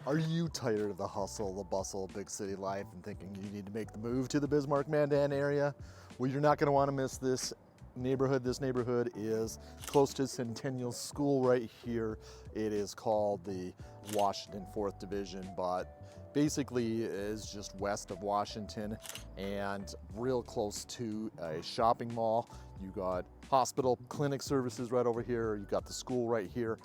Are you tired of the hustle, the bustle of big city life and thinking you need to make the move to the Bismarck-Mandan area? Well, you're not going to want to miss this neighborhood. This neighborhood is close to Centennial School right here. It is called the Washington 4th Division, but basically is just west of Washington and real close to a shopping mall. You got hospital, clinic services right over here. You got the school right here.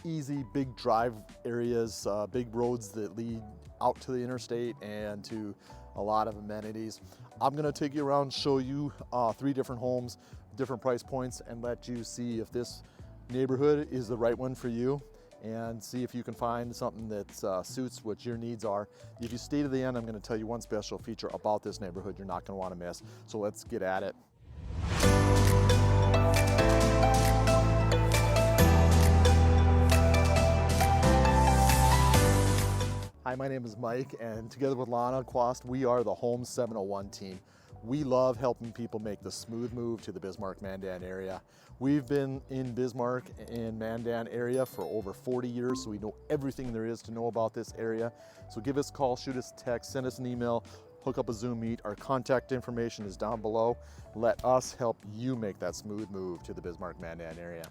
Easy, big drive areas, big roads that lead out to the interstate and to a lot of amenities. I'm gonna take you around, show you 3 different homes, different price points, and let you see if this neighborhood is the right one for you and see if you can find something that suits what your needs are. If you stay to the end, I'm gonna tell you one special feature about this neighborhood you're not gonna wanna miss. So let's get at it. Hi, my name is Mike, and together with Lana Quast, we are the Home 701 team. We love helping people make the smooth move to the Bismarck-Mandan area. We've been in Bismarck and Mandan area for over 40 years, so we know everything there is to know about this area. So give us a call, shoot us a text, send us an email, hook up a Zoom meet. Our contact information is down below. Let us help you make that smooth move to the Bismarck-Mandan area.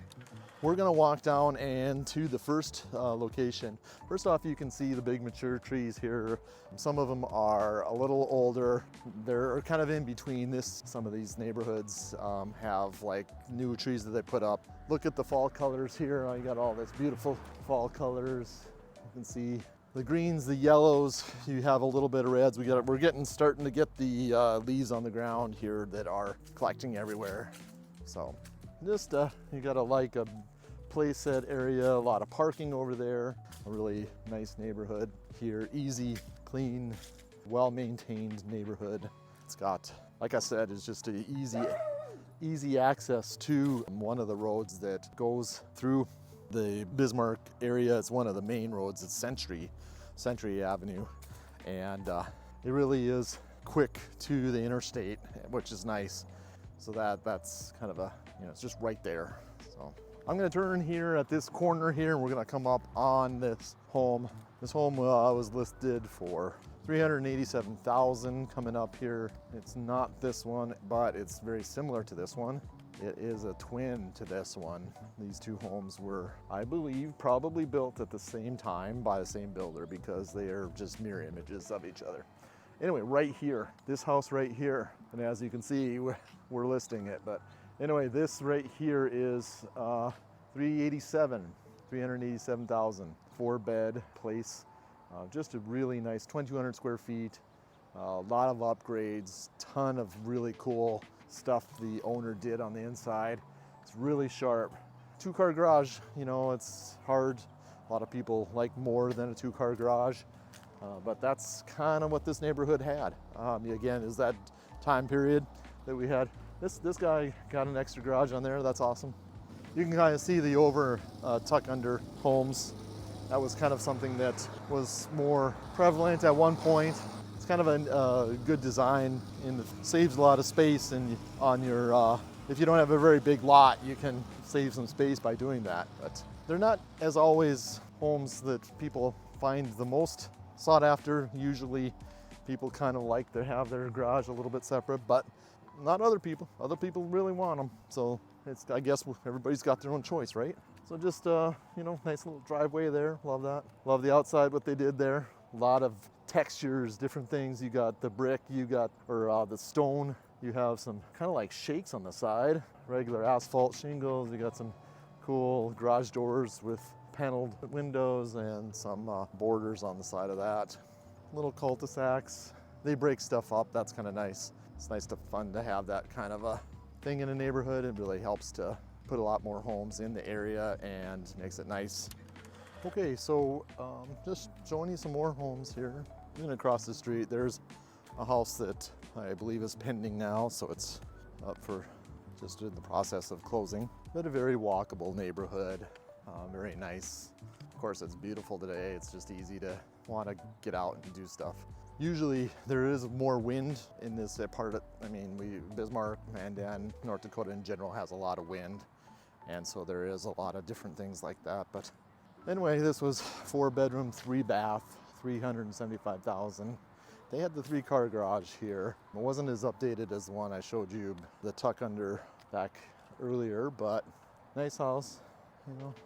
We're gonna walk down and to the first location. First off, you can see the big mature trees here. Some of them are a little older. They're kind of in between this. Some of these neighborhoods have like new trees that they put up. Look at the fall colors here. You got all this beautiful fall colors. You can see the greens, the yellows. You have a little bit of reds. We're starting to get the leaves on the ground here that are collecting everywhere. So just you gotta like a play set area, a lot of parking over there, a really nice neighborhood here, easy, clean, well-maintained neighborhood. It's got, like I said, it's just an easy access to one of the roads that goes through the Bismarck area. It's one of the main roads. It's Century Avenue, and it really is quick to the interstate, which is nice. So that's kind of it's just right there. So I'm gonna turn here at this corner here, and we're gonna come up on this home. This home was listed for $387,000 coming up here. It's not this one, but it's very similar to this one. It is a twin to this one. These 2 homes were, I believe, probably built at the same time by the same builder because they are just mirror images of each other. Anyway, right here, this house right here, and as you can see, we're listing it, but anyway, this right here is $387,000, 4-bed place. Just a really nice 2,200 square feet, a lot of upgrades, ton of really cool stuff the owner did on the inside. It's really sharp. 2-car garage, it's hard. A lot of people like more than a 2-car garage. But that's kind of what this neighborhood had. Again, is that time period that we had. This guy got an extra garage on there. That's awesome. You can kind of see the tuck under homes. That was kind of something that was more prevalent at one point. It's kind of a good design and saves a lot of space. And on your, if you don't have a very big lot, you can save some space by doing that. But they're not, as always, homes that people find the most sought after. Usually people kind of like to have their garage a little bit separate, but not other people. Other people really want them. So I guess everybody's got their own choice, right? So just, nice little driveway there. Love that. Love the outside, what they did there. A lot of textures, different things. You got the brick, the stone. You have some kind of like shakes on the side, regular asphalt shingles. You got some cool garage doors with paneled windows and some borders on the side of that. Little cul-de-sacs. They break stuff up. That's kind of nice. It's fun to have that kind of a thing in a neighborhood. It really helps to put a lot more homes in the area and makes it nice. Okay, so just showing you some more homes here. Even across the street, there's a house that I believe is pending now, so it's up for just in the process of closing. But a very walkable neighborhood. Very nice. Of course, it's beautiful today. It's just easy to want to get out and do stuff. Usually there is more wind in this part of, Bismarck, Mandan, North Dakota in general has a lot of wind. And so there is a lot of different things like that. But Anyway, this was 4-bedroom, 3-bath, 375,000. They had the 3-car garage here. It wasn't as updated as the one I showed you, the tuck under back earlier, but nice house.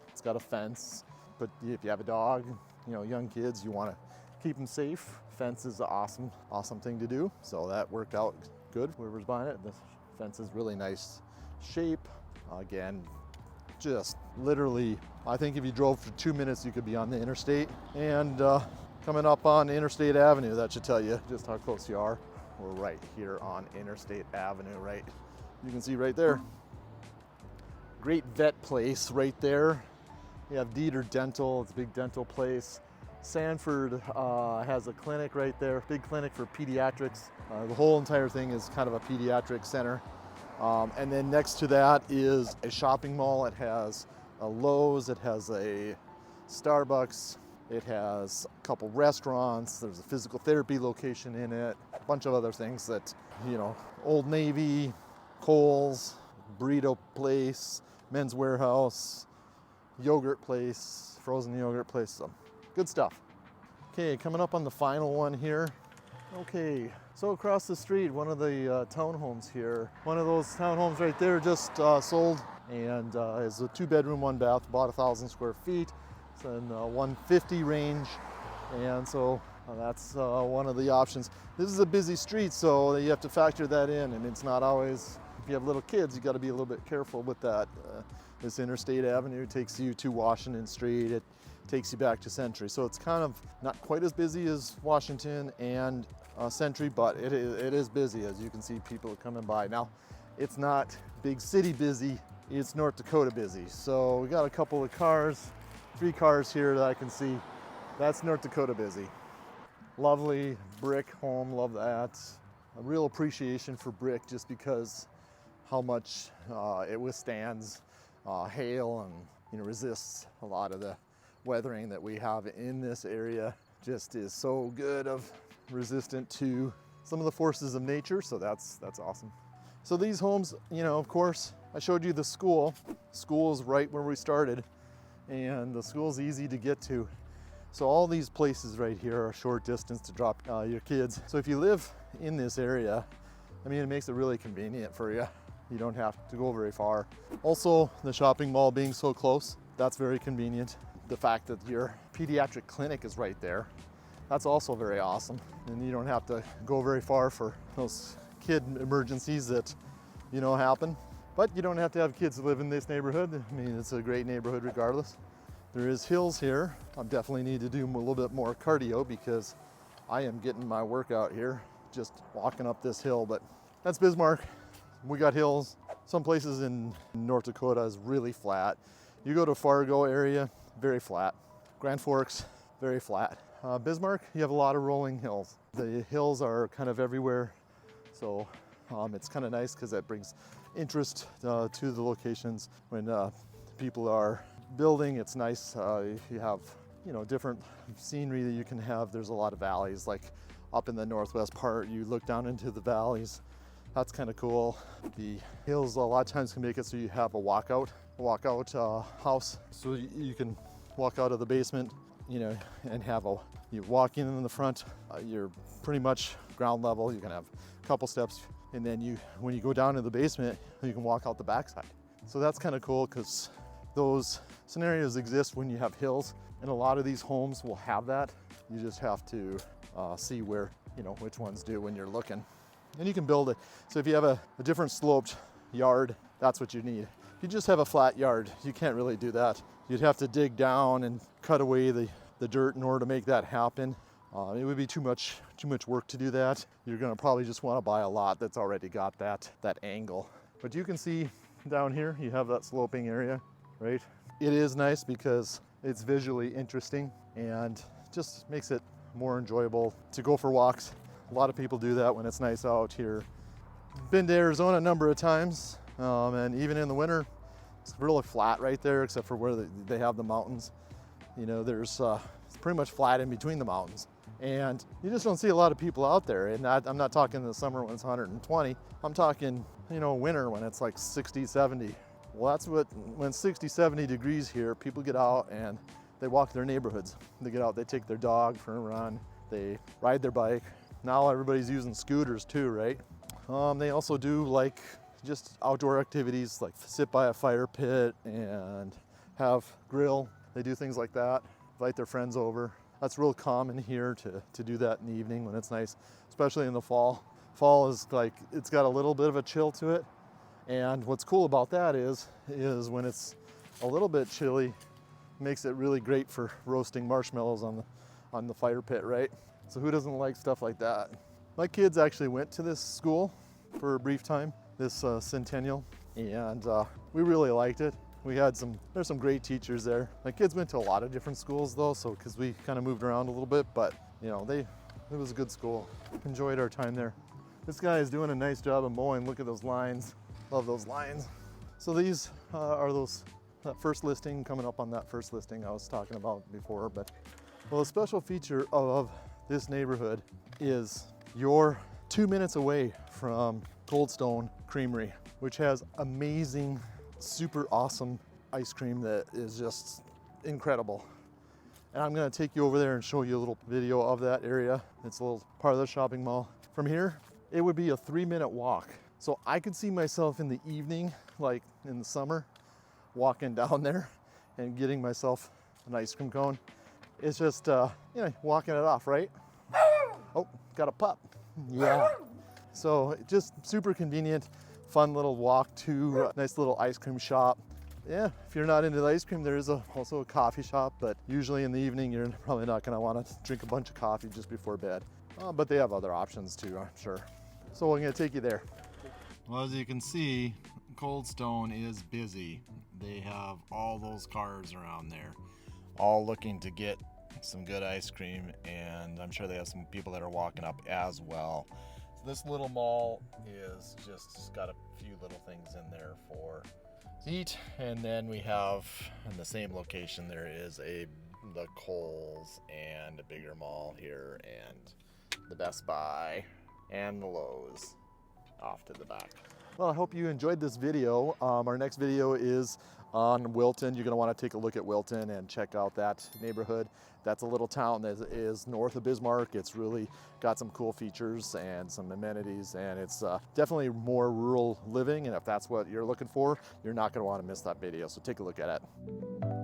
It's got a fence, but if you have a dog, young kids, you want to keep them safe. Fence is an awesome thing to do. So that worked out good. Whoever's buying it, the fence is really nice shape. Again, just literally, I think if you drove for 2 minutes, you could be on the interstate. And coming up on Interstate Avenue, that should tell you just how close you are. We're right here on Interstate Avenue, right? You can see right there. Great vet place right there. You have Dieter Dental, it's a big dental place. Sanford has a clinic right there, big clinic for pediatrics. The whole entire thing is kind of a pediatric center. And then next to that is a shopping mall. It has a Lowe's, it has a Starbucks, it has a couple restaurants, there's a physical therapy location in it, a bunch of other things that, Old Navy, Kohl's, burrito place, Men's Warehouse, yogurt place, frozen yogurt place, so good stuff. Okay, coming up on the final one here. Okay, so across the street, one of the townhomes here. One of those townhomes right there just sold, and is a 2-bedroom, 1-bath, about 1,000 square feet. It's in 150 range, and so that's one of the options. This is a busy street, so you have to factor that in, and it's not always, if you have little kids, you got to be a little bit careful with that. This Interstate Avenue takes you to Washington Street. It takes you back to Century. So it's kind of not quite as busy as Washington and Century, but it is busy, as you can see people coming by. Now, it's not big city busy, it's North Dakota busy. So we got a couple of cars, 3 cars here that I can see. That's North Dakota busy. Lovely brick home, love that. A real appreciation for brick just because how much it withstands hail and resists a lot of the weathering that we have in this area. Just is so good of resistant to some of the forces of nature, so that's awesome. So these homes, of course, I showed you the school. School is right where we started, and the school's easy to get to. So all these places right here are a short distance to drop your kids. So if you live in this area, it makes it really convenient for you. You don't have to go very far. Also, the shopping mall being so close, that's very convenient. The fact that your pediatric clinic is right there, that's also very awesome. And you don't have to go very far for those kid emergencies that, happen. But you don't have to have kids live in this neighborhood. It's a great neighborhood regardless. There is hills here. I definitely need to do a little bit more cardio because I am getting my workout here, just walking up this hill, but that's Bismarck. We got hills. Some places in North Dakota is really flat. You go to Fargo area, very flat. Grand Forks, very flat. Bismarck, you have a lot of rolling hills. The hills are kind of everywhere, so it's kind of nice because that brings interest to the locations. When people are building, it's nice. You have different scenery that you can have. There's a lot of valleys, like up in the northwest part, you look down into the valleys. That's kind of cool. The hills a lot of times can make it so you have a walkout house. So you can walk out of the basement, and have you walk in the front, you're pretty much ground level. You can have a couple steps, and then when you go down to the basement, you can walk out the backside. So that's kind of cool because those scenarios exist when you have hills, and a lot of these homes will have that. You just have to see where, which ones do when you're looking. And you can build it. So if you have a different sloped yard, that's what you need. If you just have a flat yard, you can't really do that. You'd have to dig down and cut away the dirt in order to make that happen. It would be too much work to do that. You're gonna probably just wanna buy a lot that's already got that angle. But you can see down here, you have that sloping area, right? It is nice because it's visually interesting and just makes it more enjoyable to go for walks. A lot of people do that when it's nice out here. Been to Arizona a number of times, and even in the winter, it's really flat right there, except for where they have the mountains. There's it's pretty much flat in between the mountains, and you just don't see a lot of people out there. And I'm not talking in the summer when it's 120. I'm talking, winter when it's like 60, 70. Well, that's when it's 60, 70 degrees here, people get out and they walk their neighborhoods. They get out, they take their dog for a run, they ride their bike. Now everybody's using scooters too, right? They also do like just outdoor activities like sit by a fire pit and have grill. They do things like that, invite their friends over. That's real common here to do that in the evening when it's nice, especially in the fall. Fall is like, it's got a little bit of a chill to it. And what's cool about that is when it's a little bit chilly, makes it really great for roasting marshmallows on the fire pit, right? So who doesn't like stuff like that? My kids actually went to this school for a brief time, this Centennial, and we really liked it. There's some great teachers there. My kids went to a lot of different schools though, so because we kind of moved around a little bit, but you know, it was a good school. Enjoyed our time there. This guy is doing a nice job of mowing. Look at those lines. Love those lines. So these are that first listing, coming up on that first listing I was talking about before. But well, the special feature of this neighborhood is you're 2 minutes away from Cold Stone Creamery, which has amazing, super awesome ice cream that is just incredible. And I'm gonna take you over there and show you a little video of that area. It's a little part of the shopping mall. From here, it would be a 3-minute walk. So I could see myself in the evening, like in the summer, walking down there and getting myself an ice cream cone. It's just, walking it off, right? Oh, got a pup. Yeah. So just super convenient, fun little walk to a nice little ice cream shop. Yeah, if you're not into the ice cream, there is also a coffee shop, but usually in the evening, you're probably not gonna wanna drink a bunch of coffee just before bed. But they have other options too, I'm sure. So we're gonna take you there. Well, as you can see, Cold Stone is busy. They have all those cars around there, all looking to get some good ice cream, and I'm sure they have some people that are walking up as well. So this little mall is just got a few little things in there for to eat, and then we have in the same location there is the Kohl's and a bigger mall here, and the Best Buy and the Lowe's off to the back. Well, I hope you enjoyed this video. Our next video is on Wilton. You're gonna wanna take a look at Wilton and check out that neighborhood. That's a little town that is north of Bismarck. It's really got some cool features and some amenities, and it's definitely more rural living, and if that's what you're looking for, you're not gonna wanna miss that video, so take a look at it.